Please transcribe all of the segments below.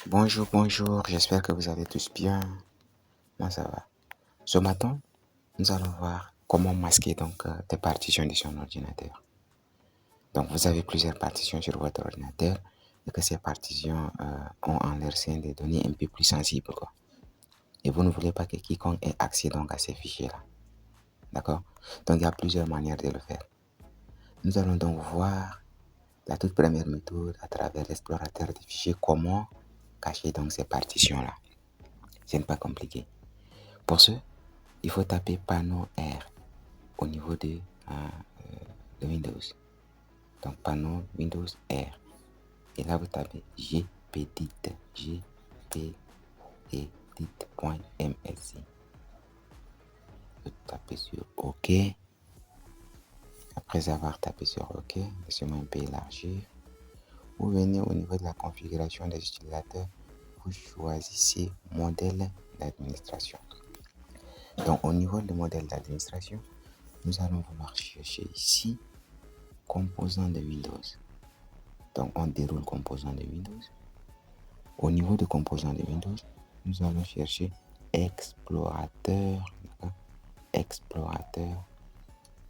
Bonjour, j'espère que vous allez tous bien. Moi, ça va. Ce matin, nous allons voir comment masquer des partitions de son ordinateur. Donc, vous avez plusieurs partitions sur votre ordinateur et que ces partitions ont en leur sein des données un peu plus sensibles, quoi. Et vous ne voulez pas que quiconque ait accès à ces fichiers-là. D'accord? Donc, il y a plusieurs manières de le faire. Nous allons donc voir la toute première méthode à travers l'explorateur des fichiers, comment cacher ces partitions-là. Ce n'est pas compliqué. Pour ce, il faut taper panneau R au niveau de Windows. Donc panneau Windows R. Et là, vous tapez gpedit.msc. Vous tapez sur OK. Après avoir tapé sur OK, laissez-moi un peu élargir. Vous venez au niveau de la configuration des utilisateurs. Vous choisissez modèle d'administration. Donc au niveau du modèle d'administration, nous allons vouloir chercher ici composants de Windows. Donc on déroule composants de Windows. Au niveau de composants de Windows, nous allons chercher explorateur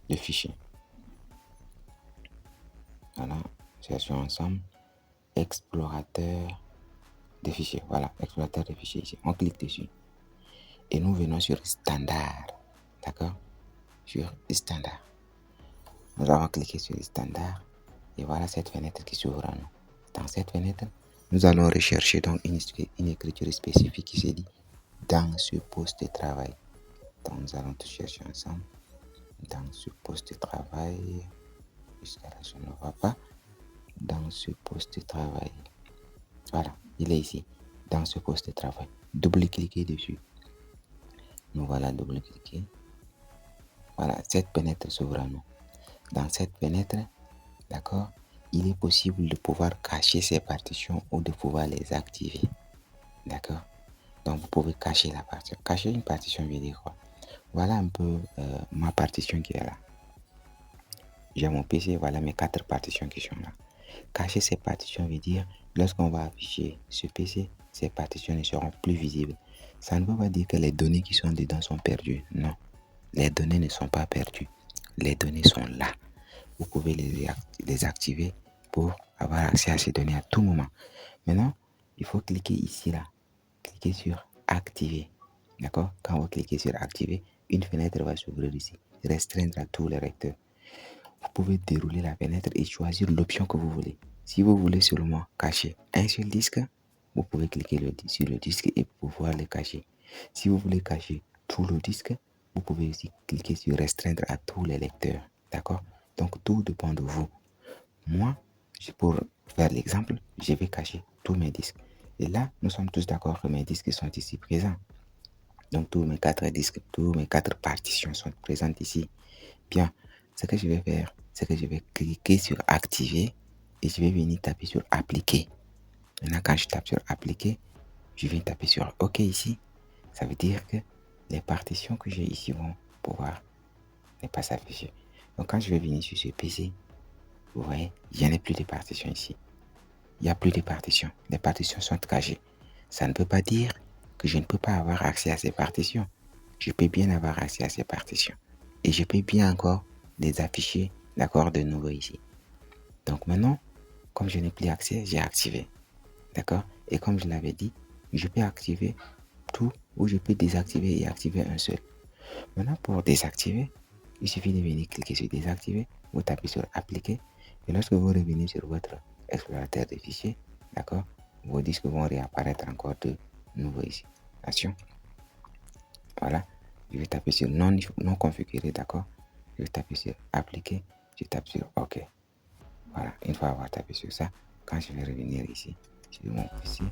de fichiers. Voilà, cherchons ensemble explorateur de fichiers. Voilà, explorateur de fichiers ici. On clique dessus. Et nous venons sur standard. D'accord? Sur standard. Nous avons cliqué sur standard. Et voilà cette fenêtre qui s'ouvre à nous. Dans cette fenêtre, nous allons rechercher donc une écriture spécifique qui se dit dans ce poste de travail. Donc nous allons tout chercher ensemble. Dans ce poste de travail. Jusqu'à là, je ne vois pas. Dans ce poste de travail. Voilà, il est ici. Dans ce poste de travail. Double-cliquez dessus. Nous voilà double-cliquer. Voilà, cette fenêtre s'ouvre à nous. Dans cette fenêtre, d'accord, il est possible de pouvoir cacher ces partitions ou de pouvoir les activer. D'accord? Donc, vous pouvez cacher la partition. Cacher une partition veut dire quoi? Voilà un peu ma partition qui est là. J'ai mon PC, voilà mes 4 partitions qui sont là. Cacher ces partitions veut dire, lorsqu'on va afficher ce PC, ces partitions ne seront plus visibles. Ça ne veut pas dire que les données qui sont dedans sont perdues. Non, les données ne sont pas perdues. Les données sont là. Vous pouvez les activer pour avoir accès à ces données à tout moment. Maintenant, il faut cliquer ici, là. Cliquez sur activer. D'accord? Quand vous cliquez sur activer, une fenêtre va s'ouvrir ici. Restreindre à tous les lecteurs. Vous pouvez dérouler la fenêtre et choisir l'option que vous voulez. Si vous voulez seulement cacher un seul disque, vous pouvez cliquer sur le disque et pouvoir le cacher. Si vous voulez cacher tout le disque, vous pouvez aussi cliquer sur restreindre à tous les lecteurs. D'accord? Donc tout dépend de vous. Moi, pour faire l'exemple, je vais cacher tous mes disques. Et là, nous sommes tous d'accord que mes disques sont ici présents. Donc tous mes 4 disques, tous mes 4 partitions sont présentes ici. Bien, ce que je vais faire, c'est que je vais cliquer sur activer et je vais venir taper sur appliquer. Maintenant, quand je tape sur appliquer, je vais taper sur OK ici. Ça veut dire que les partitions que j'ai ici vont pouvoir ne pas s'afficher. Donc quand je vais venir sur ce PC, vous voyez, il n'y en a plus de partitions ici. Il n'y a plus de partitions. Les partitions sont cachées. Ça ne peut pas dire que je ne peux pas avoir accès à ces partitions. Je peux bien avoir accès à ces partitions. Et je peux bien encore les afficher, d'accord, de nouveau ici. Donc maintenant, comme je n'ai plus accès, j'ai activé. D'accord? Et comme je l'avais dit, je peux activer tout ou je peux désactiver et activer un seul. Maintenant, pour désactiver, il suffit de venir cliquer sur désactiver, vous tapez sur appliquer et lorsque vous revenez sur votre explorateur de fichiers, d'accord, vos disques vont réapparaître encore de nouveau ici. Attention. Voilà, je vais taper sur non configuré, d'accord. Je vais taper sur appliquer, je tape sur OK. Voilà, une fois avoir tapé sur ça, quand je vais revenir ici sur mon PC,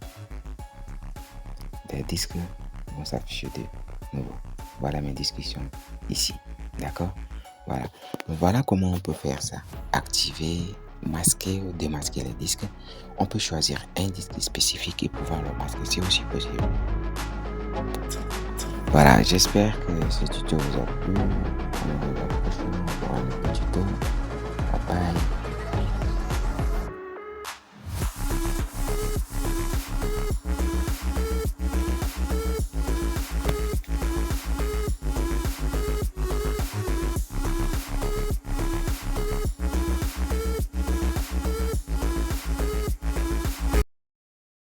des disques vont s'afficher de nouveau. Voilà mes discussions ici, d'accord. Voilà. Donc, voilà comment on peut faire ça. Activer, masquer ou démasquer les disques. On peut choisir un disque spécifique et pouvoir le masquer, c'est aussi possible. Voilà, j'espère que ce tuto vous a plu.